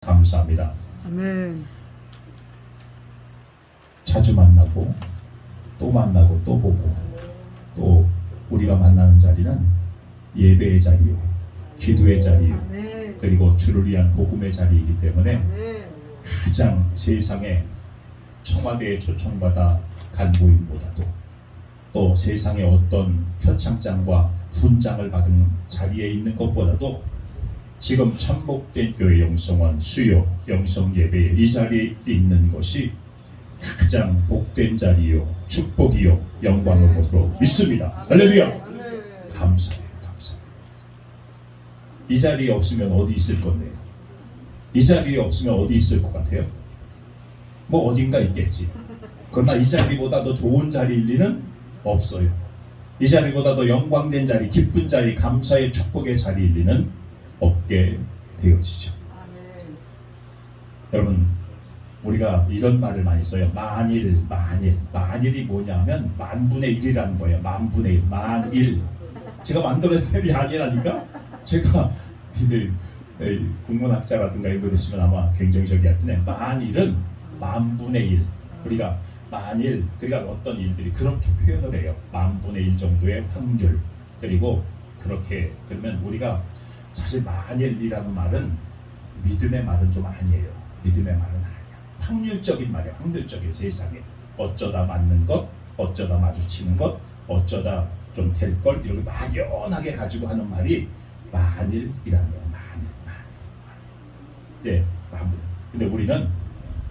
감사합니다. 아멘. 자주 만나고 또 만나고 또 보고 또 우리가 만나는 자리는 예배의 자리요, 기도의 자리요, 아멘. 그리고 주를 위한 복음의 자리이기 때문에 아멘. 가장 세상에 청와대에 초청받아 간부인보다도 또 세상의 어떤 표창장과 훈장을 받은 자리에 있는 것보다도 지금 참복된 교회 영성원 수요 영성 예배에 이 자리에 있는 것이 가장 복된 자리요, 축복이요, 영광의 것으로 믿습니다. 할렐루야. 감사해요. 감사해요. 이 자리에 없으면 어디 있을 건데, 이 자리에 없으면 어디 있을 것 같아요? 뭐 어딘가 있겠지. 그러나 이 자리보다 더 좋은 자리일 리는 없어요. 이 자리보다 더 영광된 자리, 기쁜 자리, 감사의 축복의 자리일 리는 없게 되어지죠. 아멘. 여러분, 우리가 이런 말을 많이 써요. 만일이 뭐냐면 만분의 1이라는 거예요. 만분의 1, 만일. 제가 만들어낸 셈이 아니라니까. 제가 국문학자라든가 이런 거 됐으면 아마 굉장히 저기 할 텐데, 만일은 만분의 1. 우리가 만일, 그러니까 어떤 일들이 그렇게 표현을 해요. 만분의 1 정도의 확률. 그리고 그렇게, 그러면 우리가 사실 만일이라는 말은 믿음의 말은 좀 아니에요. 믿음의 말은 아니야. 확률적인 말이야. 확률적인 세상에 어쩌다 맞는 것, 어쩌다 마주치는 것, 어쩌다 좀 될 걸, 이렇게 막연하게 가지고 하는 말이 만일이라는 거야. 만일. 예, 만일. 근데 우리는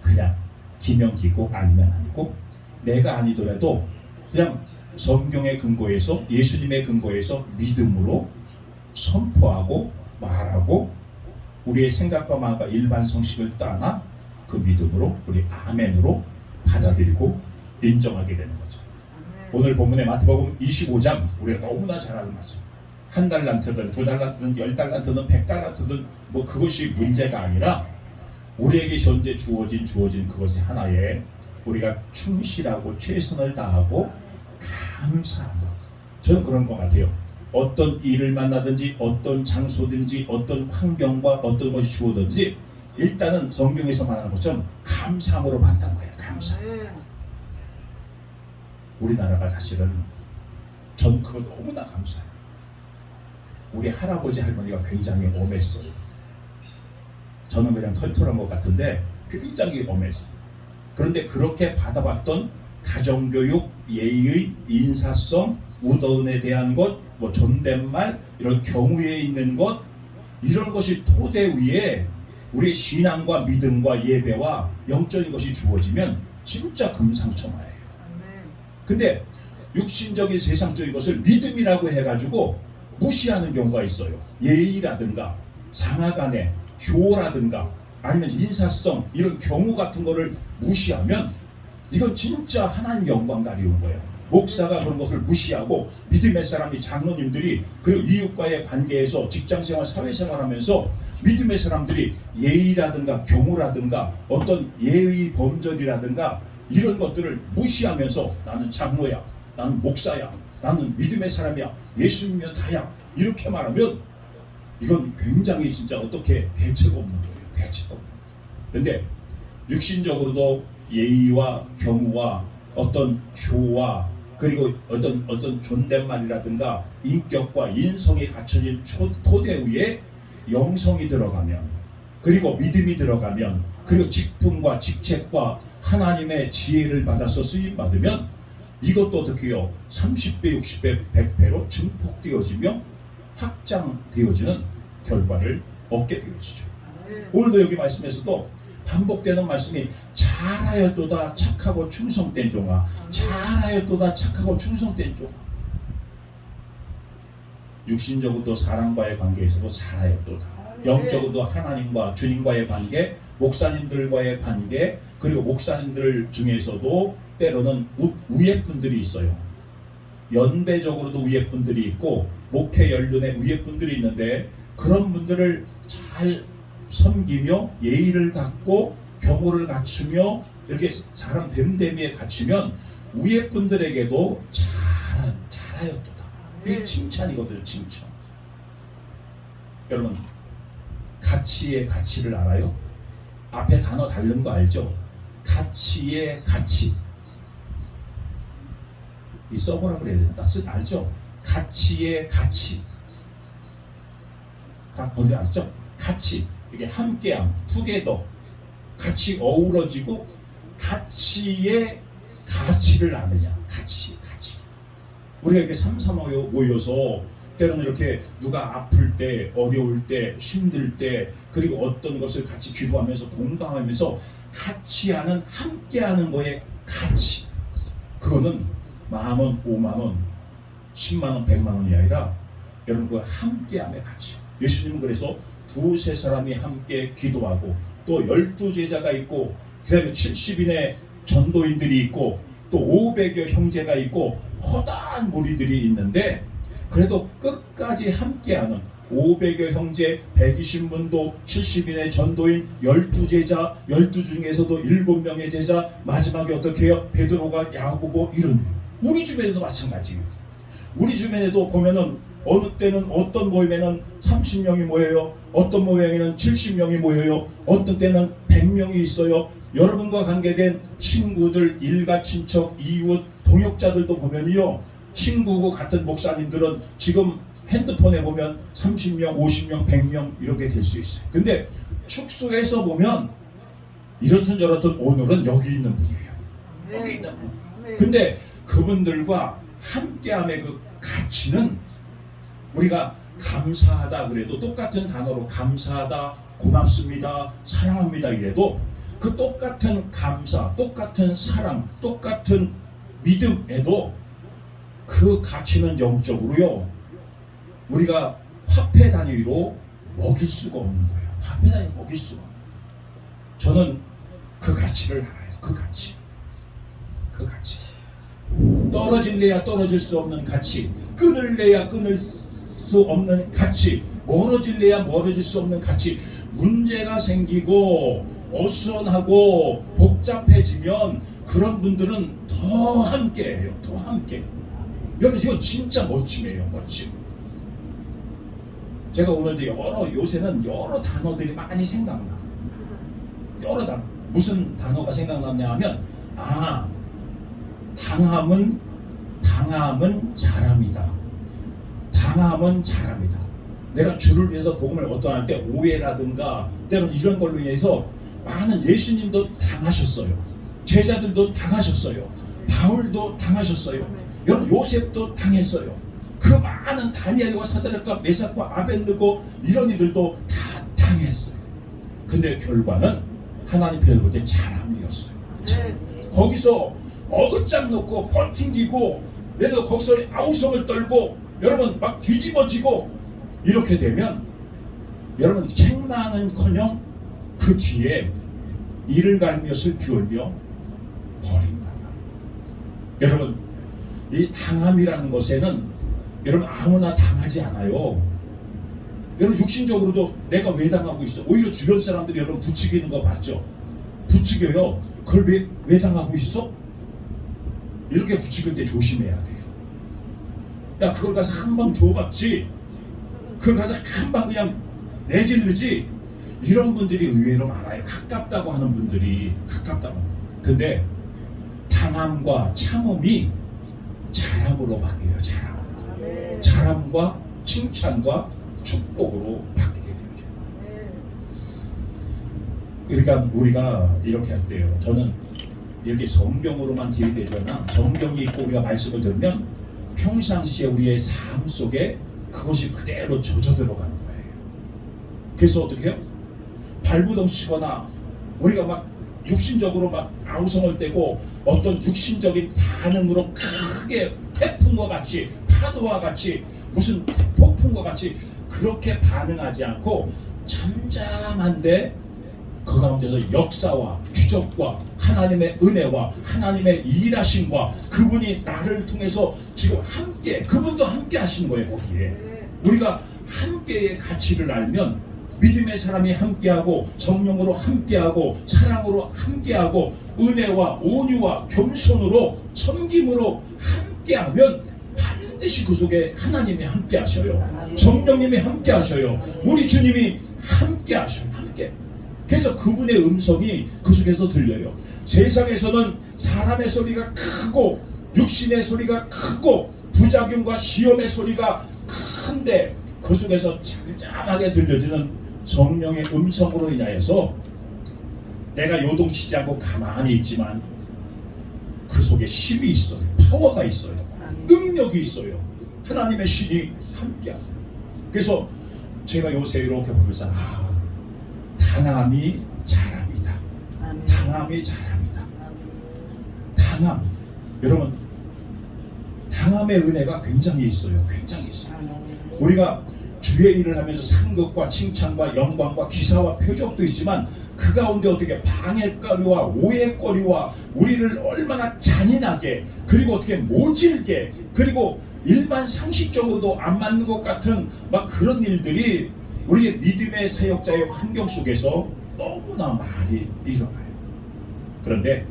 그냥 기명기고 아니면 아니고, 내가 아니더라도 그냥 성경의 근거에서, 예수님의 근거에서 믿음으로 선포하고 말하고, 우리의 생각과 마음과 일반 성식을 떠나 그 믿음으로, 우리 아멘으로 받아들이고 인정하게 되는 거죠. 오늘 본문의 마태복음 25장, 우리가 너무나 잘 아는 말씀. 1달란트든 2달란트든 10달란트든 100달란트든 뭐 그것이 문제가 아니라, 우리에게 현재 주어진 그것의 하나에 우리가 충실하고 최선을 다하고 감사한 것. 저는 그런 것 같아요. 어떤 일을 만나든지 어떤 장소든지 어떤 환경과 어떤 것이 주어든지 일단은 성경에서 말하는 것처럼 감사함으로 받는 거예요. 감사. 우리나라가 사실은 전 그거 너무나 감사해요. 우리 할아버지 할머니가 굉장히 엄했어요. 저는 그냥 털털한 것 같은데 굉장히 엄했어요. 그런데 그렇게 받아봤던 가정교육, 예의, 인사성, 우던에 대한 것, 뭐 존댓말, 이런 경우에 있는 것, 이런 것이 토대 위에 우리의 신앙과 믿음과 예배와 영적인 것이 주어지면 진짜 금상첨화예요. 근데 육신적인 세상적인 것을 믿음이라고 해가지고 무시하는 경우가 있어요. 예의라든가 상하간에 효라든가 아니면 인사성, 이런 경우 같은 거를 무시하면 이건 진짜 하나님 영광 가리운 거예요. 목사가 그런 것을 무시하고 믿음의 사람이, 장로님들이, 그리고 이웃과의 관계에서 직장생활, 사회생활하면서 믿음의 사람들이 예의라든가 경우라든가 어떤 예의 범절이라든가 이런 것들을 무시하면서 나는 장로야, 나는 목사야, 나는 믿음의 사람이야, 예수님이면 다야, 이렇게 말하면 이건 굉장히 진짜 어떻게 대책 없는 거예요. 대책 없는 거예요. 그런데 육신적으로도 예의와 경우와 어떤 효와, 그리고 어떤 존댓말이라든가 인격과 인성이 갖춰진 토대 위에 영성이 들어가면, 그리고 믿음이 들어가면, 그리고 직분과 직책과 하나님의 지혜를 받아서 쓰임 받으면 이것도 어떻게 해요? 30배, 60배, 100배로 증폭되어지며 확장되어지는 결과를 얻게 되어지죠. 오늘도 여기 말씀에서도 반복되는 말씀이 잘하였도다 착하고 충성된 종아, 잘하였도다 착하고 충성된 종아. 육신적으로도 사람과의 관계에서도 잘하였도다, 영적으로도 하나님과 주님과의 관계, 목사님들과의 관계, 그리고 목사님들 중에서도 때로는 우예분들이 있어요. 연배적으로도 우예분들이 있고 목회 연륜의 우예분들이 있는데, 그런 분들을 잘 섬기며 예의를 갖고 경호를 갖추며 이렇게 사람 됨됨이에 갖추면 우예분들에게도 잘하였도다. 이게 칭찬이거든요. 칭찬. 여러분, 가치의 가치를 알아요? 앞에 단어 다른 거 알죠? 가치의 가치. 이 써보라 그래야 되나? 알죠? 가치의 가치. 다 번역 알죠? 가치. 이게 함께함, 투게더. 같이 어우러지고 가치의 가치를 아느냐. 가치. 우리가 이렇게 삼삼오여 모여서 때로는 이렇게 누가 아플 때, 어려울 때, 힘들 때, 그리고 어떤 것을 같이 기도하면서 공감하면서 같이 하는, 함께 하는 거에 가치. 그거는 10,000원, 50,000원, 10만원, 100만원이 아니라 여러분 그 함께함의 가치. 예수님은 그래서 2-3 사람이 함께 기도하고 또 12제자가 있고 그 다음에 70인의 전도인들이 있고 또 500여 형제가 있고 허다한 무리들이 있는데 그래도 끝까지 함께하는 500여 형제, 120문도, 70인의 전도인, 12제자, 12 중에서도 7명의 제자, 마지막에 어떻게 해요? 베드로가 야고보 이런. 우리 주변에도 마찬가지예요. 우리 주변에도 보면은 어느 때는 어떤 모임에는 30명이 모여요. 어떤 모임에는 70명이 모여요. 어떤 때는 100명이 있어요. 여러분과 관계된 친구들, 일가, 친척, 이웃, 동역자들도 보면요. 친구고 같은 목사님들은 지금 핸드폰에 보면 30명, 50명, 100명 이렇게 될 수 있어요. 근데 축소해서 보면 이렇든 저렇든 오늘은 여기 있는 분이에요. 여기 있는 분. 근데 그분들과 함께함의 그 가치는 우리가 감사하다 그래도 똑같은 단어로 감사하다, 고맙습니다, 사랑합니다 이래도 그 똑같은 감사, 똑같은 사랑, 똑같은 믿음에도 그 가치는 영적으로요. 우리가 화폐 단위로 먹일 수가 없는 거예요. 화폐 단위로 먹일 수가 없는 거예요. 저는 그 가치를 알아요. 그 가치. 그 가치. 떨어질래야 떨어질 수 없는 가치. 끊을래야 끊을 수 없는 가치. 멀어질래야 멀어질 수 없는 가치. 문제가 생기고 어수선하고 복잡해지면 그런 분들은 더 함께해요. 더 함께. 여러분 이거 진짜 멋짐이에요. 멋짐. 제가 오늘도 요새는 여러 단어들이 많이 생각나. 여러 단어. 무슨 단어가 생각나냐 하면 당함은 잘함이다. 당함은 잘함이다. 내가 주를 위해서 복음을 어떠할 때 오해라든가 때로는 이런 걸로 인해서 많은 예수님도 당하셨어요. 제자들도 당하셨어요. 바울도 당하셨어요. 여러분 요셉도 당했어요. 그 많은 다니엘과 사드락과 메삭과 아벤느고 이런 이들도 다 당했어요. 근데 결과는 하나님 편을 볼 때 잘함이었어요. 거기서 어긋장 놓고 버팅기고 내가 거기서 아우성을 떨고 여러분 막 뒤집어지고 이렇게 되면 여러분 책망은커녕 그 뒤에 이를 갈며 슬피 울며 버림받아. 여러분 이 당함이라는 것에는 여러분 아무나 당하지 않아요. 여러분 육신적으로도 내가 왜 당하고 있어? 오히려 주변 사람들이 여러분 부추기는 거 봤죠? 부추겨요. 그걸 왜 당하고 있어? 이렇게 부추길 때 조심해야 돼요. 야 그걸 가서 한 방 줘봤지, 그걸 가서 한 방 그냥 내질르지, 이런 분들이 의외로 많아요. 가깝다고 하는 분들이 가깝다고. 근데 당함과 참음이 잘함으로 바뀌어요. 잘함과 칭찬과 축복으로 바뀌게 되죠. 그러니까 우리가 이렇게 할 때요. 저는 이렇게 성경으로만 들이대잖아. 성경이 있고 우리가 말씀을 들으면 평상시에 우리의 삶 속에 그것이 그대로 젖어 들어가는 거예요. 그래서 어떻게 해요? 발부동 치거나 우리가 막 육신적으로 막 아우성을 떼고 어떤 육신적인 반응으로 크게 태풍과 같이 파도와 같이 무슨 폭풍과 같이 그렇게 반응하지 않고 잠잠한데 그 가운데서 역사와 기적과 하나님의 은혜와 하나님의 일하심과 그분이 나를 통해서 지금 함께, 그분도 함께 하시는 거예요. 거기에 우리가 함께의 가치를 알면 믿음의 사람이 함께하고 성령으로 함께하고 사랑으로 함께하고 은혜와 온유와 겸손으로 섬김으로 함께하면 반드시 그 속에 하나님이 함께하셔요. 성령님이 함께하셔요. 우리 주님이 함께하셔요. 함께. 그래서 그분의 음성이 그 속에서 들려요. 세상에서는 사람의 소리가 크고 육신의 소리가 크고 부작용과 시험의 소리가 큰데 그 속에서 잠잠하게 들려지는 성령의 음성으로 인하여서 내가 요동치지 않고 가만히 있지만 그 속에 힘이 있어요. 파워가 있어요. 능력이 있어요. 하나님의 신이 함께하고. 그래서 제가 요새 이렇게 보면서 당함이 잘합니다. 당함이 잘합니다. 당함. 여러분, 당함의 은혜가 굉장히 있어요. 굉장히 있어요. 우리가 주의 일을 하면서 상급과 칭찬과 영광과 기사와 표적도 있지만 그 가운데 어떻게 방해거리와 오해거리와 우리를 얼마나 잔인하게 그리고 어떻게 모질게 그리고 일반 상식적으로도 안 맞는 것 같은 막 그런 일들이 우리의 믿음의 사역자의 환경 속에서 너무나 많이 일어나요. 그런데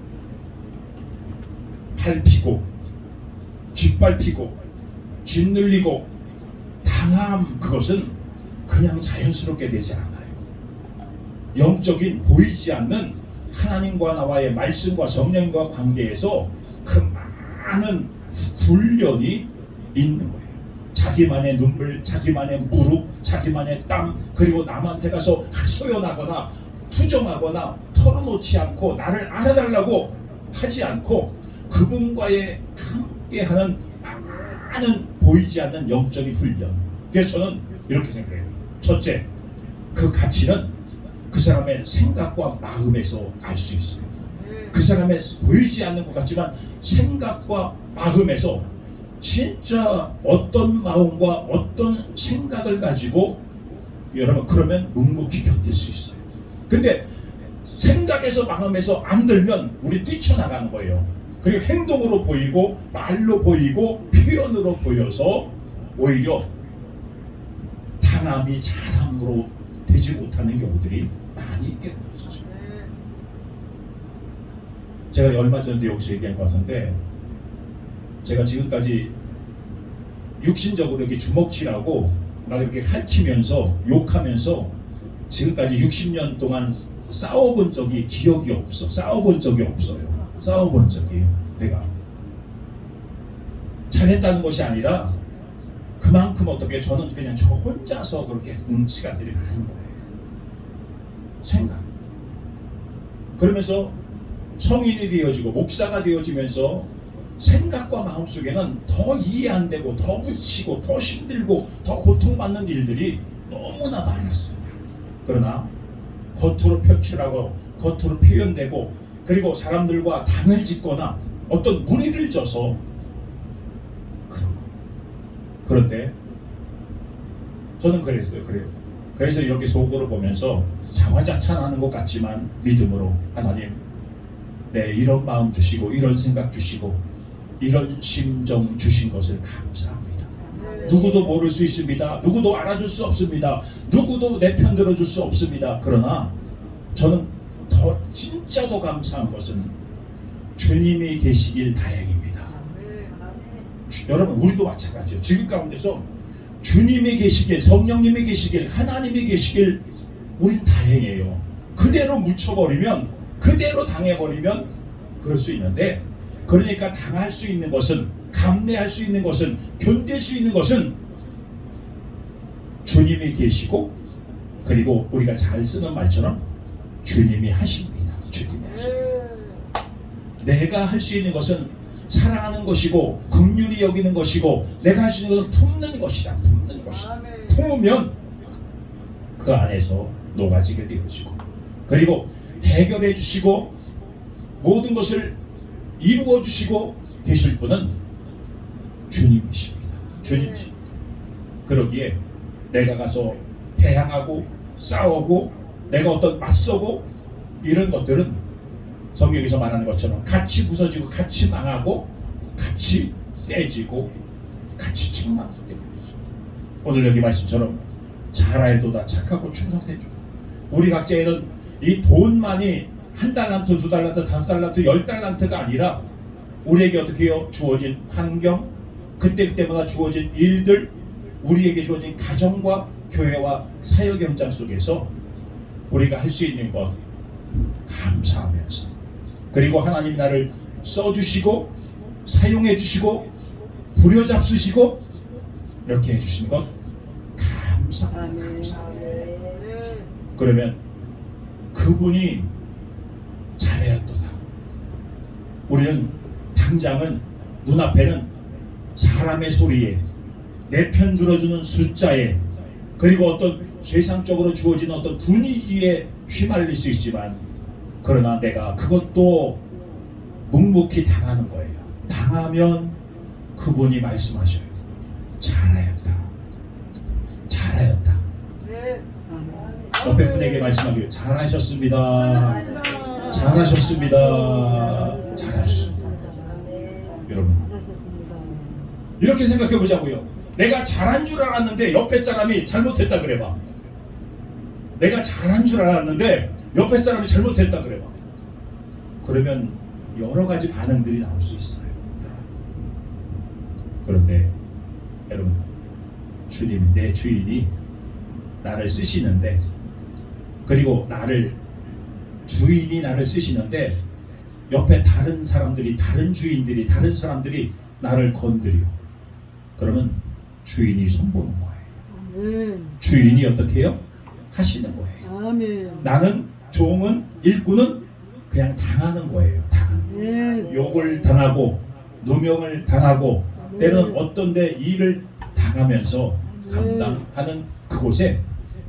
밟히고 짓밟히고 짓눌리고 당함, 그것은 그냥 자연스럽게 되지 않아요. 영적인 보이지 않는 하나님과 나와의 말씀과 성령과 관계에서 그 많은 훈련이 있는 거예요. 자기만의 눈물, 자기만의 무릎, 자기만의 땀, 그리고 남한테 가서 하소연하거나 투정하거나 털어놓지 않고 나를 알아달라고 하지 않고 그분과의 함께하는 많은 보이지 않는 영적인 훈련. 그래서 저는 이렇게 생각해요. 첫째, 그 가치는 그 사람의 생각과 마음에서 알 수 있어요. 그 사람의 보이지 않는 것 같지만 생각과 마음에서 진짜 어떤 마음과 어떤 생각을 가지고 여러분 그러면 묵묵히 견딜 수 있어요. 근데 생각에서 마음에서 안 들면 우리 뛰쳐나가는 거예요. 그리고 행동으로 보이고 말로 보이고 표현으로 보여서 오히려 당함이 잘함으로 되지 못하는 경우들이 많이 있게 보여지죠. 제가 얼마 전에 여기서 얘기한 것 같은데 제가 지금까지 육신적으로 이렇게 주먹질하고 막 이렇게 핥히면서 욕하면서 지금까지 60년 동안 싸워본 적이 기억이 없어. 싸워본 적이 없어요. 싸워본 적이 내가 잘했다는 것이 아니라 그만큼 어떻게 저는 그냥 저 혼자서 그렇게 시간들이 많은 거예요. 생각. 그러면서 성인이 되어지고 목사가 되어지면서 생각과 마음속에는 더 이해 안 되고 더 부딪히고 더 힘들고 더 고통받는 일들이 너무나 많았어요. 그러나 겉으로 표출하고 겉으로 표현되고 그리고 사람들과 당을 짓거나 어떤 무리를 져서 그런 거. 그런데 저는 그랬어요. 그래서 이렇게 속으로 보면서 자화자찬하는 것 같지만 믿음으로 하나님 네 이런 마음 주시고 이런 생각 주시고 이런 심정 주신 것을 감사합니다. 누구도 모를 수 있습니다. 누구도 알아줄 수 없습니다. 누구도 내 편 들어줄 수 없습니다. 그러나 저는 더 진짜 더 감사한 것은 주님이 계시길 다행입니다. 여러분 우리도 마찬가지예요. 지금 가운데서 주님이 계시길 성령님이 계시길 하나님이 계시길 우린 다행이에요. 그대로 묻혀버리면 그대로 당해버리면 그럴 수 있는데 그러니까 당할 수 있는 것은 감내할 수 있는 것은 견딜 수 있는 것은 주님이 계시고 그리고 우리가 잘 쓰는 말처럼 주님이 하십니다. 주님이 하십니다. 내가 할 수 있는 것은 사랑하는 것이고 긍휼히 여기는 것이고 내가 할 수 있는 것은 품는 것이다. 품는 것이다. 품으면 그 안에서 녹아지게 되어지고 그리고 해결해 주시고 모든 것을 이루어 주시고 계실 분은 주님이십니다. 주님이십니다. 그러기에 내가 가서 대항하고 싸우고 내가 어떤 맞서고 이런 것들은 성경에서 말하는 것처럼 같이 부서지고 같이 망하고 같이 떼지고 같이 책망하기 때문이죠. 오늘 여기 말씀처럼 잘알도다 착하고 충성되죠. 우리 각자에는 이 돈만이 한 달란트, 두 달란트, 다섯 달란트, 10달란트가 아니라 우리에게 어떻게 해요? 주어진 환경, 그때그때마다 주어진 일들, 우리에게 주어진 가정과 교회와 사역 현장 속에서 우리가 할 수 있는 것 감사하면서, 그리고 하나님이 나를 써주시고 사용해 주시고 부려잡수시고 이렇게 해주시는 것 감사합니다. 감사합니다. 그러면 그분이 잘하였도다. 우리는 당장은 눈앞에는 사람의 소리에, 내 편 들어주는 숫자에, 그리고 어떤 세상적으로 주어진 어떤 분위기에 휘말릴 수 있지만, 그러나 내가 그것도 묵묵히 당하는 거예요. 당하면 그분이 말씀하셔요. 잘하였다. 잘하였다. 옆에 분에게 말씀하기를 잘하셨습니다. 잘하셨습니다. 잘하셨습니다. 여러분, 이렇게 생각해 보자고요. 내가 잘한 줄 알았는데 옆에 사람이 잘못했다 그래봐. 내가 잘한 줄 알았는데 옆에 사람이 잘못했다 그래봐. 그러면 여러 가지 반응들이 나올 수 있어요. 그런데 여러분, 주님이, 내 주인이 나를 쓰시는데, 그리고 주인이 나를 쓰시는데 옆에 다른 사람들이, 다른 주인들이, 다른 사람들이 나를 건드려. 그러면 주인이 손보는 거예요. 아멘. 주인이 어떻게 해요? 하시는 거예요. 아멘. 나는, 종은, 일꾼은 그냥 당하는 거예요. 당하는. 욕을 당하고 누명을 당하고 때로는 어떤 데 일을 당하면서 감당하는 그곳에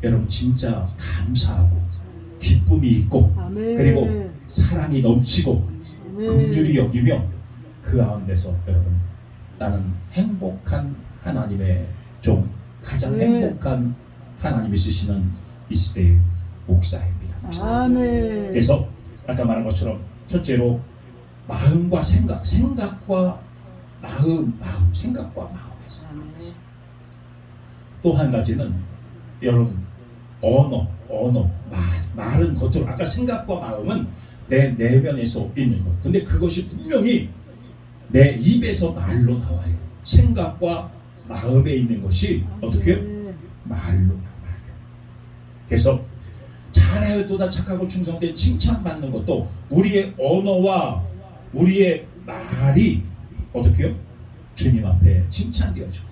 여러분 진짜 감사하고 기쁨이 있고, 그리고 사랑이 넘치고 긍휼히 여기며 그 가운데서 여러분 나는 행복한 하나님의 종, 가장 행복한 하나님이 쓰시는 이 시대의 목사입니다. 그래서 아까 말한 것처럼 첫째로 마음과 생각, 생각과 마음, 생각과 마음에서. 또 한 가지는 여러분 언어, 말은 겉으로, 아까 생각과 마음은 내 내면에서 있는 것. 근데 그것이 분명히 내 입에서 말로 나와요. 생각과 마음에 있는 것이 어떻게 해요? 말로. 그래서 잘하였도다 착하고 충성된 칭찬받는 것도 우리의 언어와 우리의 말이 어떻게 해요? 주님 앞에 칭찬되어져요.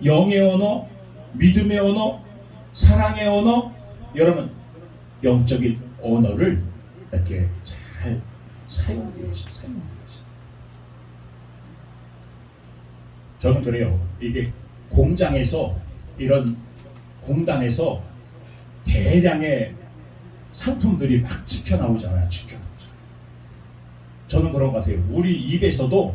영의 언어, 믿음의 언어, 사랑의 언어, 여러분 영적인 언어를 이렇게 잘 사용되어 있어요. 저는 그래요. 이게 공장에서, 이런 공단에서 대량의 상품들이 막 찍혀 나오잖아요. 저는 그런 것 같아요. 우리 입에서도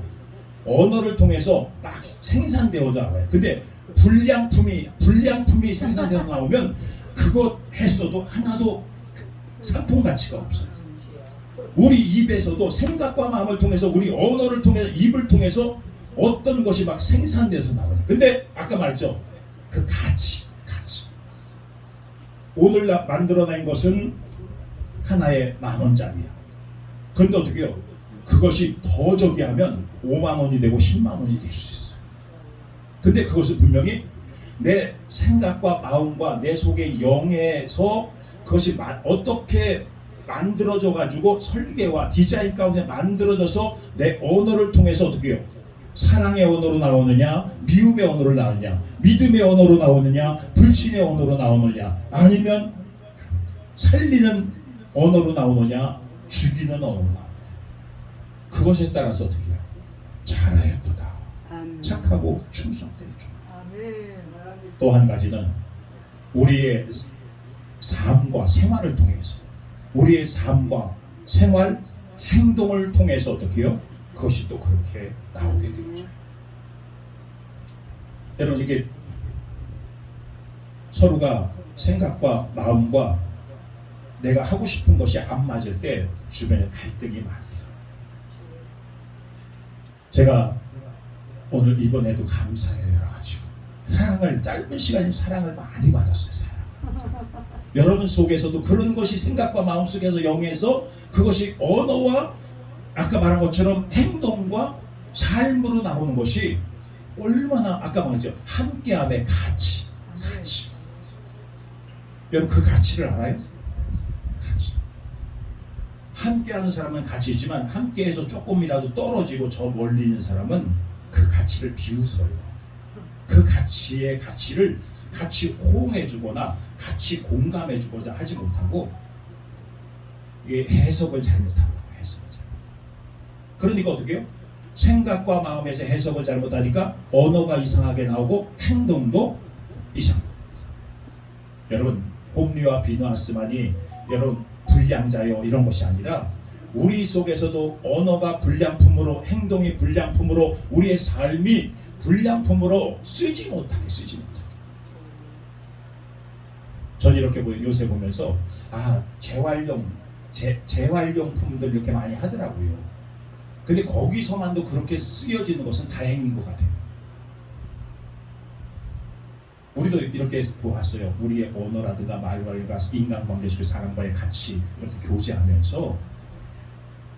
언어를 통해서 막 생산되어 나와요. 근데 불량품이 생산되어 나오면 그것 했어도 하나도 상품 가치가 없어요. 우리 입에서도 생각과 마음을 통해서, 우리 언어를 통해서, 입을 통해서 어떤 것이 막 생산돼서 나와요. 근데 아까 말했죠. 그 가치. 오늘 만들어낸 것은 하나에 10,000원짜리야. 그런데 어떻게 해요? 그것이 더 저기 하면 5만 원이 되고 10만 원이 될 수 있어요. 근데 그것은 분명히 내 생각과 마음과 내 속의 영에서 그것이 어떻게 만들어져 가지고 설계와 디자인 가운데 만들어져서 내 언어를 통해서 어떻게 해요? 사랑의 언어로 나오느냐, 미움의 언어로 나오느냐, 믿음의 언어로 나오느냐, 불신의 언어로 나오느냐, 아니면 살리는 언어로 나오느냐, 죽이는 언어로 나오느냐. 그것에 따라서 어떻게 해요? 잘하였도다. 착하고 충성되죠. 또 한 가지는 우리의 삶과 생활을 통해서, 우리의 삶과 생활, 행동을 통해서 어떻게 해요? 그것이 또 그렇게 나오게 되죠. 여러분, 이게 서로가 생각과 마음과 내가 하고 싶은 것이 안 맞을 때 주변에 갈등이 많아요. 제가 오늘 이번에도 감사해요. 여러 가지로 사랑을, 짧은 시간이면 사랑을 많이 받았어요. 여러분 속에서도 그런 것이 생각과 마음 속에서 영에서 그것이 언어와 아까 말한 것처럼 행동과 삶으로 나오는 것이 얼마나, 아까 말했죠, 함께함의 가치. 여러분 그 가치를 알아요? 가치. 함께하는 사람은 가치지만 함께해서 조금이라도 떨어지고 저 멀리 있는 사람은 그 가치를 비웃어요. 그 가치의 가치를 같이 호응해주거나 같이 공감해주고자 하지 못하고 해석을 잘못한다고. 해석을 잘못. 그러니까 어떻게 해요? 생각과 마음에서 해석을 잘못하니까 언어가 이상하게 나오고 행동도 이상. 여러분 홈리와 비누아스만이 여러분 불량자요 이런 것이 아니라 우리 속에서도 언어가 불량품으로 행동이 불량품으로 우리의 삶이 불량품으로 쓰지 못하게. 전 이렇게 요새 보면서 재활용품들 이렇게 많이 하더라고요. 근데 거기서만도 그렇게 쓰여지는 것은 다행인 것 같아요. 우리도 이렇게 보았어요. 우리의 언어라든가 말과든가 인간관계 속의 사람과의 같이 이렇게 교제하면서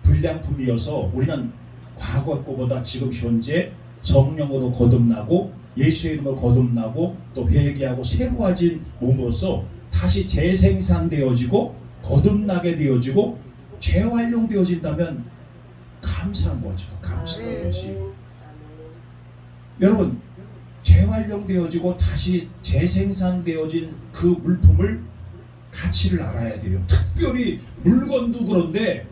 불량품이어서 우리는 과거 거보다 지금 현재 성령으로 거듭나고 예수의 이름으로 거듭나고 또 회개하고 새로워진 몸으로서 다시 재생산되어지고 거듭나게 되어지고 재활용되어진다면 감사한 거죠. 감사한 거지. 여러분 재활용되어지고 다시 재생산되어진 그 물품을 가치를 알아야 돼요. 특별히 물건도 그런데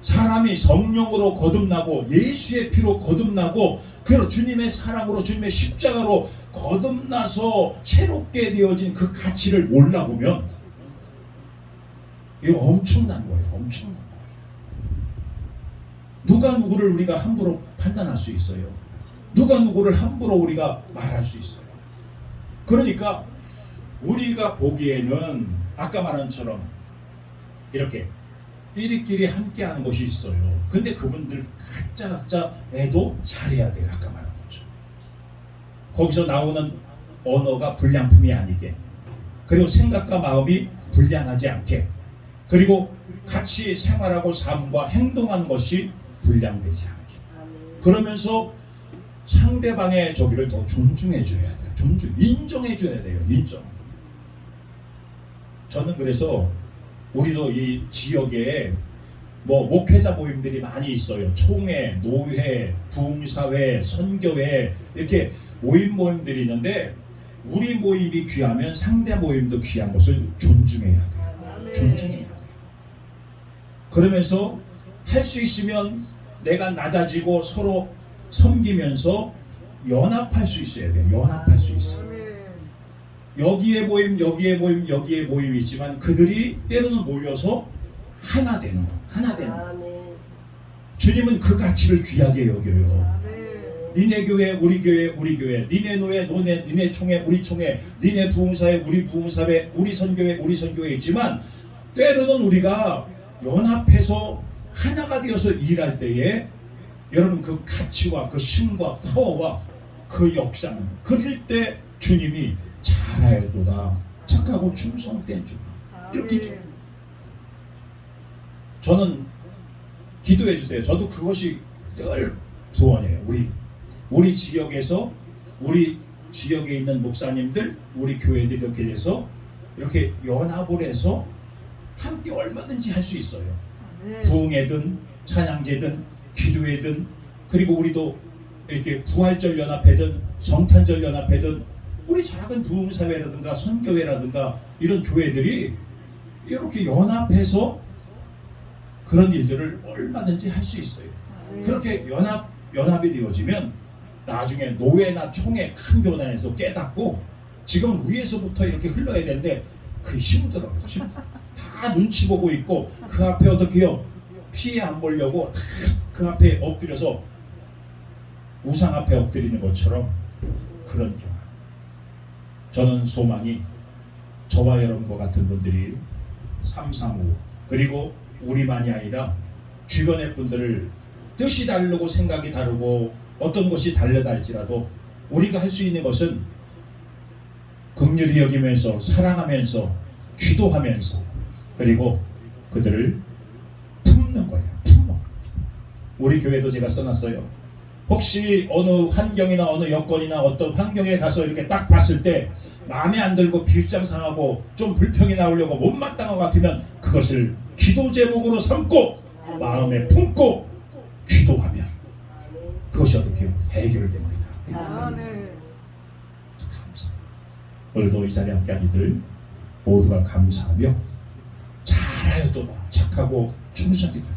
사람이 성령으로 거듭나고 예수의 피로 거듭나고 그 주님의 사랑으로 주님의 십자가로 거듭나서 새롭게 되어진 그 가치를 몰라보면 이거 엄청난 거예요. 엄청난 거예요. 누가 누구를 우리가 함부로 판단할 수 있어요? 누가 누구를 함부로 우리가 말할 수 있어요? 그러니까 우리가 보기에는 아까 말한 것처럼 이렇게 끼리끼리 함께하는 것이 있어요. 근데 그분들 각자 애도 잘해야 돼요. 아까 말한 것처럼. 거기서 나오는 언어가 불량품이 아니게, 그리고 생각과 마음이 불량하지 않게, 그리고 같이 생활하고 삶과 행동하는 것이 불량되지 않게. 그러면서 상대방의 저기를 더 존중해 줘야 돼요. 인정해 줘야 돼요. 인정. 저는 그래서 우리도 이 지역에 목회자 모임들이 많이 있어요. 총회, 노회, 부흥사회, 선교회 이렇게 모임들이 있는데 우리 모임이 귀하면 상대 모임도 귀한 것을 존중해야 돼요. 존중해야 돼요. 그러면서 할 수 있으면 내가 낮아지고 서로 섬기면서 연합할 수 있어야 돼요. 연합할 수 있어요. 여기에 모임, 여기에 모임, 여기에 모임이 있지만 그들이 때로는 모여서 하나 되는 거. 하나 되는 거. 주님은 그 가치를 귀하게 여겨요. 니네 교회, 우리 교회, 우리 교회, 니네 노회, 니네 총회, 우리 총회, 니네 부흥사회, 우리 부흥사회, 우리 선교회, 우리 선교회 있지만 때로는 우리가 연합해서 하나가 되어서 일할 때에 여러분 그 가치와 그 힘과 파워와 그 역사는 그럴 때 주님이 잘하여도다 착하고 충성된 주님 이렇게 좀 저는 기도해 주세요. 저도 그것이 늘 소원이에요. 우리 지역에서 우리 지역에 있는 목사님들 우리 교회들 이렇게 돼서 이렇게 연합을 해서 함께 얼마든지 할 수 있어요. 부흥회든 찬양제든 기도회든 그리고 우리도 이렇게 부활절 연합회든 성탄절 연합회든 우리 작은 부흥사회라든가 선교회라든가 이런 교회들이 이렇게 연합해서 그런 일들을 얼마든지 할 수 있어요. 그렇게 연합이 되어지면 나중에 노회나 총회 큰 교단에서 깨닫고 지금은 위에서부터 이렇게 흘러야 되는데 그 힘들어요. 다 눈치 보고 있고 그 앞에 어떻게 해요? 피해 안 보려고 다 그 앞에 엎드려서 우상 앞에 엎드리는 것처럼 그런 경우. 저는 소망이 저와 여러분과 같은 분들이 335 그리고 우리만이 아니라 주변의 분들을 뜻이 다르고 생각이 다르고 어떤 것이 다르다 할지라도 우리가 할 수 있는 것은 긍휼히 여기면서 사랑하면서 기도하면서 그리고 그들을 품는 거예요. 품어. 우리 교회도 제가 써놨어요. 혹시 어느 환경이나 어느 여건이나 어떤 환경에 가서 이렇게 딱 봤을 때 마음에 안 들고 빌장상하고 좀 불평이 나오려고 못마땅한 것 같으면 그것을 기도 제목으로 삼고 마음에 품고 기도하면 그것이 어떻게 해결됩니다. 감사. 오늘도 이 자리에 함께한 이들 모두가 감사하며 잘하였도다. 착하고 충성이다.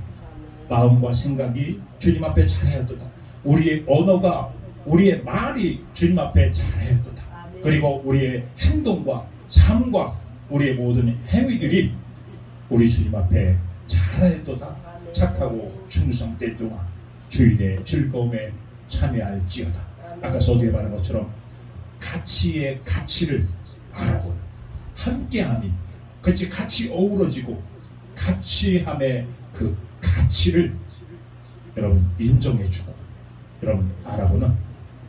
마음과 생각이 주님 앞에 잘하였도다. 우리의 언어가 우리의 말이 주님 앞에 잘하였도다. 그리고 우리의 행동과 삶과 우리의 모든 행위들이 우리 주님 앞에 잘하였도다. 착하고 충성된 동안 주인의 즐거움에 참여할지어다. 아까 서두에 말한 것처럼 가치의 가치를 알아보는 함께함이 그치 같이 어우러지고 가치함의 그 가치를 여러분 인정해주고 여러분 알아보는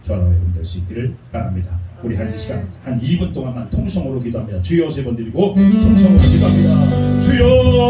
저와 여러분 될 수 있기를 바랍니다. 우리 한 시간 한 2분 동안만 통성으로 기도합니다. 주여 세 번 드리고 통성으로 기도합니다. 주여.